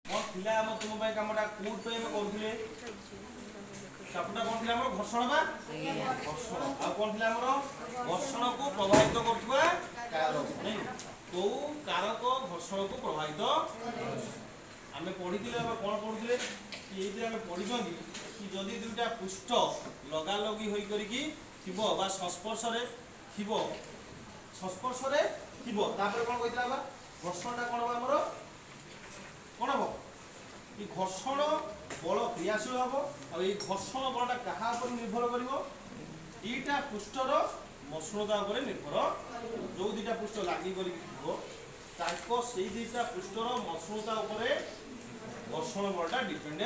कौन थिला हम तुम भाई कामटा कोड पे हम करथले सापटा कौन थिला हमर घर्षण बा घर्षण आ कौन थिला हमर घर्षण को प्रभावित करथुवा कारक नै तो कारक घर्षण को प्रभावित आमे पढिथिले हम कोन पढुथिले कि एते हम पढिछंती कि जदि दुटा पृष्ठ लगा लगी होई करी कि थिबो बा संस्पर्श रे थिबो तापर कोन कहितला बा घर्षणटा कोन बा हमर कोन हो कि घर्षण बल क्रियाशील हबो आ ए घर्षण बलटा कहा पर निर्भर करिवो एटा पृष्ठर मसृणता पर निर्भर जो दुटा पृष्ठ लागि करी थिबो ताको सेई दुटा पृष्ठर मसृणता उपरे घर्षण बलटा डिपेंड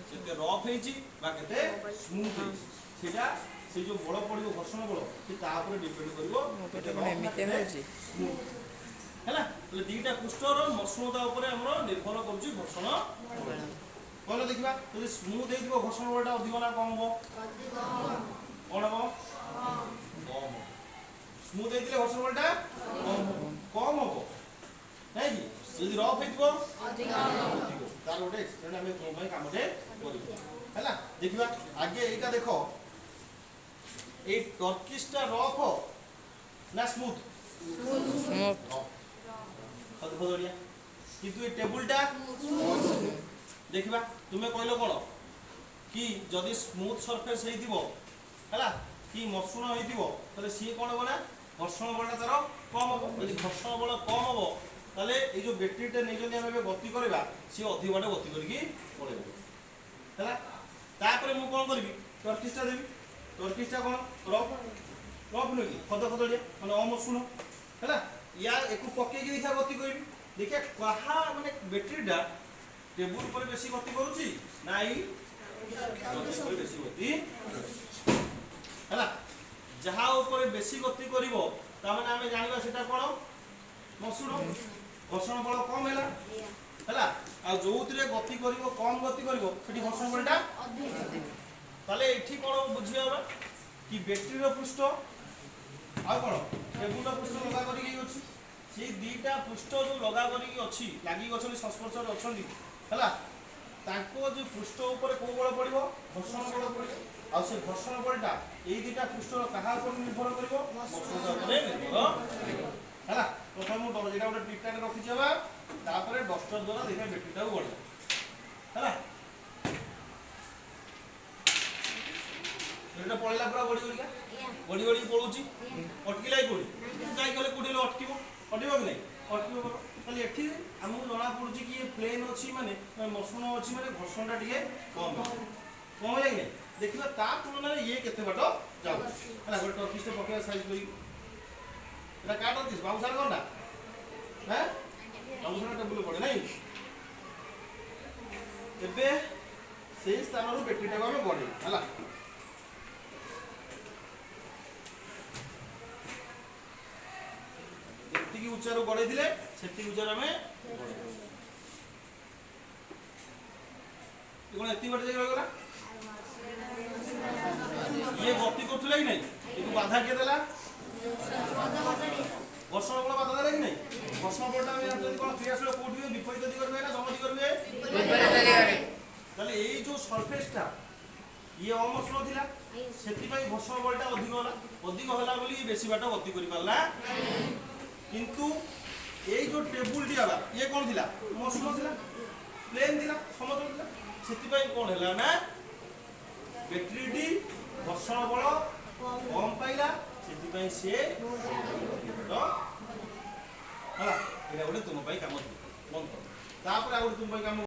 केते रफ हेची बा केते स्मूथ हेची सेटा से जो बल पड़िबो घर्षण बल से ता ऊपर डिपेंड करिवो केते एमिते होची हैला तो दीटा पृष्ठर मसृणता ऊपर हमरो निर्भर करछि घर्षण बल कहले देखिबा तो स्मूथ हेइबो घर्षण बलटा अधिक ना कम हो अधिक कोन हो कम स्मूथ हेइले घर्षण बलटा कम हो नै कि यदि रफ हेइबो अधिक तार गोटे एक्सपेरिमेंट हमें तुम भाई काम दे करिबो हैला देखिबा आगे एटा देखो ए टर्किशटा रफ हो ना स्मूथ स्मूथ खदखदड़िया किंतु ए टेबुलटा देखिबा तुमे कहलो कोन कि जदि स्मूथ सरफेस हेइतिबो हैला कि मसृण हेइतिबो तले सी कोन हो ना घर्षण बलटा तार कम हो यदि घर्षण बल कम हो ताले ए जो बैटरीटा नै जदि हम गति करबा सी अधिक बाटे गति करके पळेबो हैला तापर मु कोन करबी टर्किशटा देबी टर्किशटा कोन रफ नै कि खदखदड़िया माने अमसृण हैला या एकु पक्के की देखा गति करबी देखिया कहा माने बैटरीटा टेबुल पर बेसी गति करूची नाई पर बेसी गति हैला जहा ऊपर बेसी गति करिवो ता माने हमें जानिबा सेटा कोन मसृण घर्षण बल कम हैला आ जोउतरे गति करिवो कम गति करिवो सेठी घर्षण बलटा अधिक ताले एठी कोन बुझियाबा कि बैटरी रो पृष्ठ आ कोन टेबुल रो पृष्ठ लगा करी गई अछि से दीटा पृष्ठ जो लगा करी अछि लागि गछली संस्पर्श रे अछंदी हैला ताको जो पृष्ठ ऊपर को बल पड़िबो घर्षण बल पड़िबो आ से घर्षण बलटा एई दीटा पृष्ठ कहा पर निर्भर करिवो मसृणता पर निर्भर हैला प्रथम डर जेटा उडा टिकटा के रखि छबा तापर डस्टर द्वारा देखा बैटरीटा बढ़े हैला एटा पळला पूरा बड़ी पळुची अटकिलाई कोडी काई गले कोडी अटकिबो अटकिबो कि नै अटकिबो खाली एठी हमहु जणा पड़ुची कि ये प्लेन अछि माने मसृण अछि माने घर्षणटा टिके कम लागै नै देखिबा ता तुलना रे ये केते बाटो जाउ हैला गोटे टर्किश पकेया साइज करी एटा काट दिस बाउसार कोनटा हैं बाउसार टेबुल पड़े नै एबे सेही स्थान रो बैटरीटा को हम गडे हैला की उच्चारो गडे दिले सेति उच्चार हमें कोन एति बटे जाय गला ये गति करथले कि नै एतु बाधा के देला घर्षण बल बाधा देला कि नै घर्षण बलटा हम जति कोन क्रियाशील कोठी विपरीत दिग करबे ना सम दिग करबे विपरीत दिग करे ताले एई जो सरफेसटा ये अमसृण थिला सेति पई घर्षण बलटा अधिक होला बोली बेसी बाटा गति करि पाला किंतु ये जो टेबुल दिया ये कौन थिला मसृण थिला प्लेन थिला समतल थिला सेति पई कोन हैला ना बैटरी डी घर्षण बल कम पाइला सेति पई से तो हला एटा ओडे तुम पई काम मन तापर आ ओडे तुम पई काम